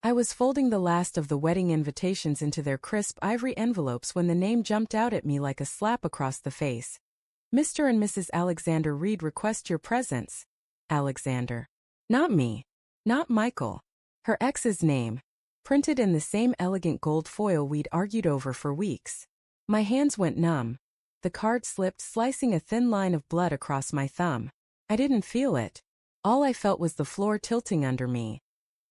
I was folding the last of the wedding invitations into their crisp ivory envelopes when the name jumped out at me like a slap across the face. Mr. and Mrs. Alexander Reed request your presence. Alexander. Not me. Not Michael. Her ex's name. Printed in the same elegant gold foil we'd argued over for weeks. My hands went numb. The card slipped, slicing a thin line of blood across my thumb. I didn't feel it. All I felt was the floor tilting under me.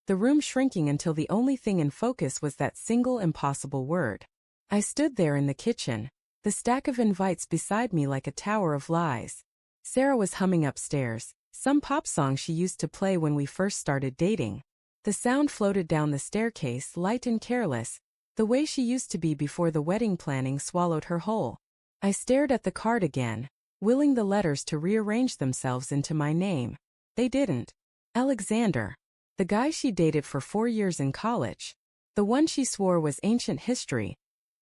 The room shrinking until the only thing in focus was that single impossible word. I stood there in the kitchen, the stack of invites beside me like a tower of lies. Sarah was humming upstairs, some pop song she used to play when we first started dating. The sound floated down the staircase, light and careless, the way she used to be before the wedding planning swallowed her whole. I stared at the card again, willing the letters to rearrange themselves into my name. They didn't. Alexander. The guy she dated for 4 years in college. The one she swore was ancient history.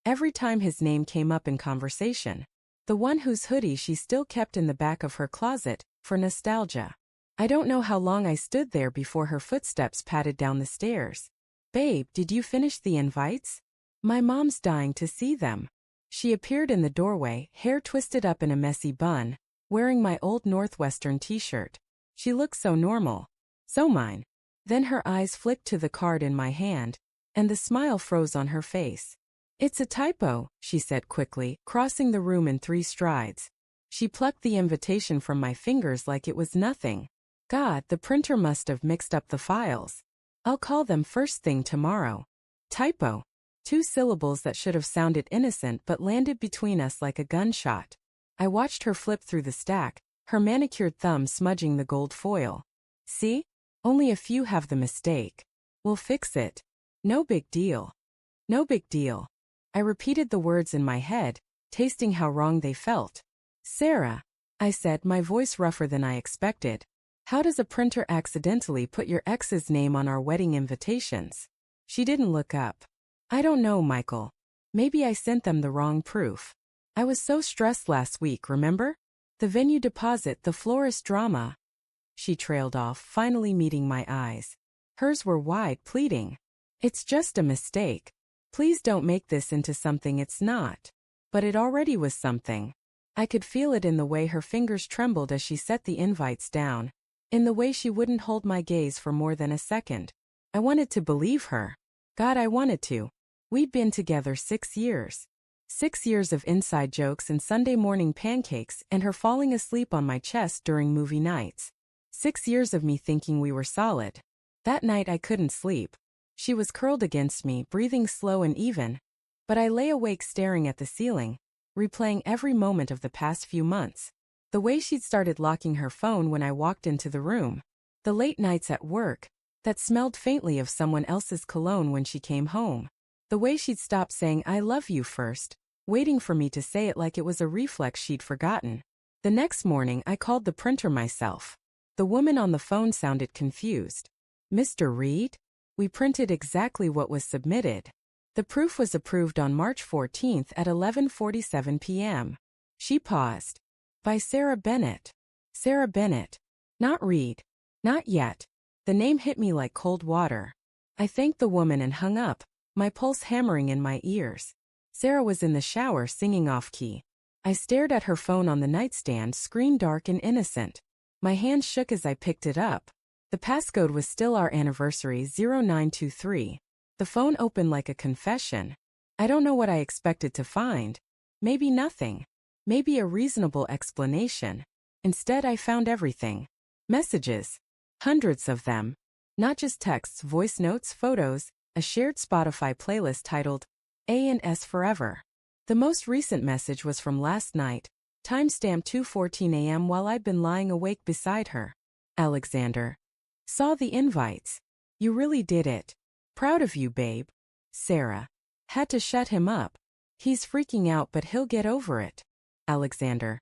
Every time his name came up in conversation. The one whose hoodie she still kept in the back of her closet, for nostalgia. I don't know how long I stood there before her footsteps patted down the stairs. Babe, did you finish the invites? My mom's dying to see them. She appeared in the doorway, hair twisted up in a messy bun, wearing my old Northwestern t-shirt. She looked so normal. So mine. Then her eyes flicked to the card in my hand, and the smile froze on her face. It's a typo, she said quickly, crossing the room in 3 strides. She plucked the invitation from my fingers like it was nothing. God, the printer must have mixed up the files. I'll call them first thing tomorrow. Typo. 2 syllables that should have sounded innocent but landed between us like a gunshot. I watched her flip through the stack, her manicured thumb smudging the gold foil. See? Only a few have the mistake. We'll fix it. No big deal. No big deal. I repeated the words in my head, tasting how wrong they felt. Sarah, I said, my voice rougher than I expected. How does a printer accidentally put your ex's name on our wedding invitations? She didn't look up. I don't know, Michael. Maybe I sent them the wrong proof. I was so stressed last week, remember? The venue deposit, the florist drama. She trailed off, finally meeting my eyes. Hers were wide, pleading. It's just a mistake. Please don't make this into something it's not. But it already was something. I could feel it in the way her fingers trembled as she set the invites down, in the way she wouldn't hold my gaze for more than a second. I wanted to believe her. God, I wanted to. We'd been together 6 years. 6 years of inside jokes and Sunday morning pancakes and her falling asleep on my chest during movie nights. 6 years of me thinking we were solid. That night I couldn't sleep. She was curled against me, breathing slow and even. But I lay awake staring at the ceiling, replaying every moment of the past few months. The way she'd started locking her phone when I walked into the room. The late nights at work, that smelled faintly of someone else's cologne when she came home. The way she'd stopped saying I love you first, waiting for me to say it like it was a reflex she'd forgotten. The next morning I called the printer myself. The woman on the phone sounded confused. Mr. Reed? We printed exactly what was submitted. The proof was approved on March 14th at 11:47 p.m. She paused. By Sarah Bennett. Sarah Bennett. Not Reed. Not yet. The name hit me like cold water. I thanked the woman and hung up, my pulse hammering in my ears. Sarah was in the shower singing off-key. I stared at her phone on the nightstand, screen dark and innocent. My hands shook as I picked it up. The passcode was still our anniversary 0923. The phone opened like a confession. I don't know what I expected to find. Maybe nothing. Maybe a reasonable explanation. Instead I found everything. Messages. Hundreds of them. Not just texts, voice notes, photos, a shared Spotify playlist titled A&S Forever. The most recent message was from last night, timestamp 2:14 a.m. while I'd been lying awake beside her. Alexander. Saw the invites. You really did it. Proud of you, babe. Sarah. Had to shut him up. He's freaking out but he'll get over it. Alexander.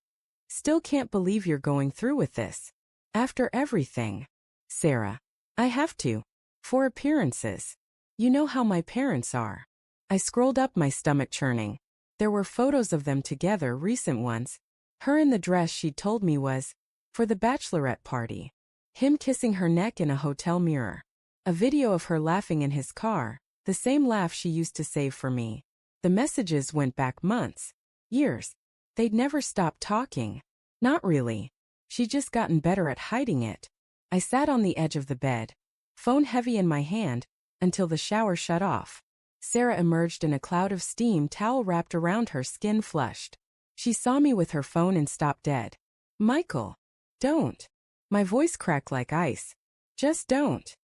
Still can't believe you're going through with this. After everything. Sarah. I have to. For appearances. You know how my parents are. I scrolled up, my stomach churning. There were photos of them together, recent ones. Her in the dress she'd told me was for the bachelorette party. Him kissing her neck in a hotel mirror. A video of her laughing in his car, the same laugh she used to save for me. The messages went back months, years. They'd never stopped talking. Not really. She'd just gotten better at hiding it. I sat on the edge of the bed, phone heavy in my hand, until the shower shut off. Sarah emerged in a cloud of steam, towel wrapped around her, skin flushed. She saw me with her phone and stopped dead. Michael, don't. My voice cracked like ice. Just don't.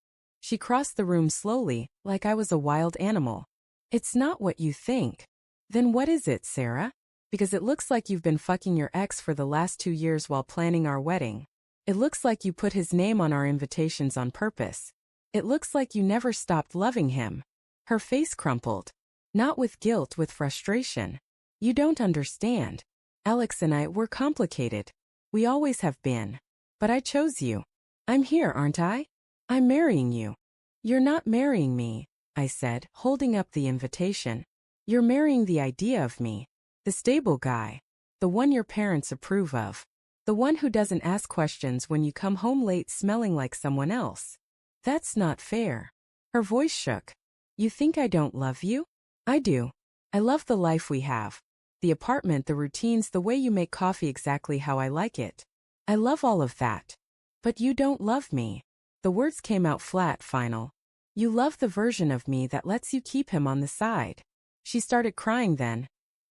She crossed the room slowly, like I was a wild animal. It's not what you think. Then what is it, Sarah? Because it looks like you've been fucking your ex for the last 2 years while planning our wedding. It looks like you put his name on our invitations on purpose. It looks like you never stopped loving him. Her face crumpled. Not with guilt, with frustration. You don't understand. Alex and I were complicated. We always have been. But I chose you. I'm here, aren't I? I'm marrying you. You're not marrying me, I said, holding up the invitation. You're marrying the idea of me. The stable guy. The one your parents approve of. The one who doesn't ask questions when you come home late smelling like someone else. That's not fair. Her voice shook. You think I don't love you? I do. I love the life we have. The apartment, the routines, the way you make coffee exactly how I like it. I love all of that. But you don't love me. The words came out flat, final. You love the version of me that lets you keep him on the side. She started crying then.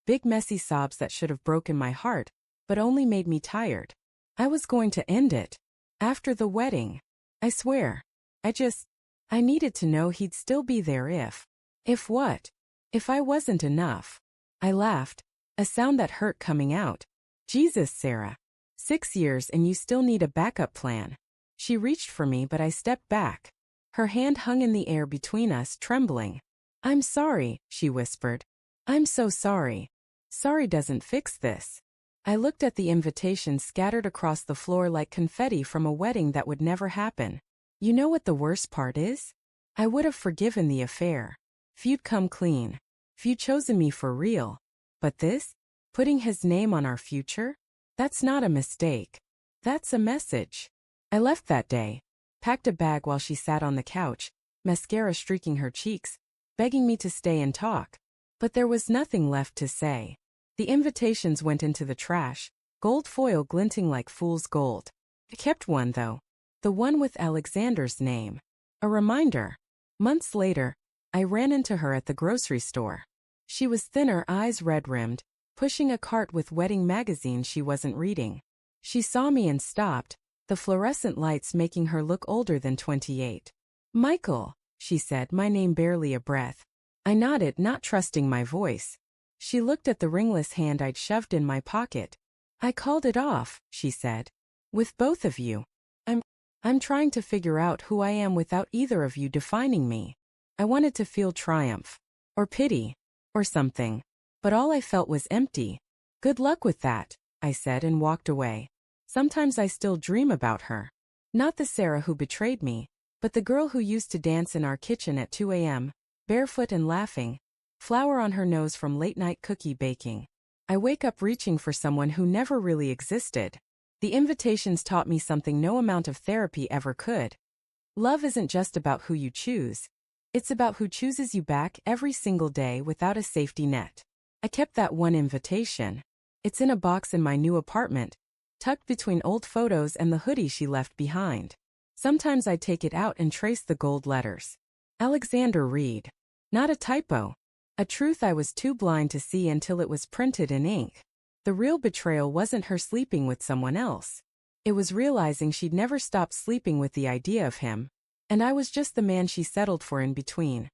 Big messy sobs that should have broken my heart, but only made me tired. I was going to end it. After the wedding. I swear. I needed to know he'd still be there if. If what? If I wasn't enough. I laughed, a sound that hurt coming out. Jesus, Sarah. 6 years and you still need a backup plan. She reached for me, but I stepped back. Her hand hung in the air between us, trembling. I'm sorry, she whispered. I'm so sorry. Sorry doesn't fix this. I looked at the invitations scattered across the floor like confetti from a wedding that would never happen. You know what the worst part is? I would have forgiven the affair. If you'd come clean. If you'd chosen me for real. But this? Putting his name on our future? That's not a mistake. That's a message. I left that day, packed a bag while she sat on the couch, mascara streaking her cheeks, begging me to stay and talk. But there was nothing left to say. The invitations went into the trash, gold foil glinting like fool's gold. I kept one though. The one with Alexander's name. A reminder. Months later, I ran into her at the grocery store. She was thinner, eyes red-rimmed, pushing a cart with wedding magazines she wasn't reading. She saw me and stopped, the fluorescent lights making her look older than 28. Michael, she said, my name barely a breath. I nodded, not trusting my voice. She looked at the ringless hand I'd shoved in my pocket. I called it off, she said. With both of you. I'm trying to figure out who I am without either of you defining me. I wanted to feel triumph. Or pity. Or something. But all I felt was empty. Good luck with that, I said and walked away. Sometimes I still dream about her. Not the Sarah who betrayed me, but the girl who used to dance in our kitchen at 2 a.m., barefoot and laughing, flour on her nose from late-night cookie baking. I wake up reaching for someone who never really existed. The invitations taught me something no amount of therapy ever could. Love isn't just about who you choose. It's about who chooses you back every single day without a safety net. I kept that one invitation. It's in a box in my new apartment, tucked between old photos and the hoodie she left behind. Sometimes I take it out and trace the gold letters. Alexander Reed. Not a typo. A truth I was too blind to see until it was printed in ink. The real betrayal wasn't her sleeping with someone else. It was realizing she'd never stopped sleeping with the idea of him, and I was just the man she settled for in between.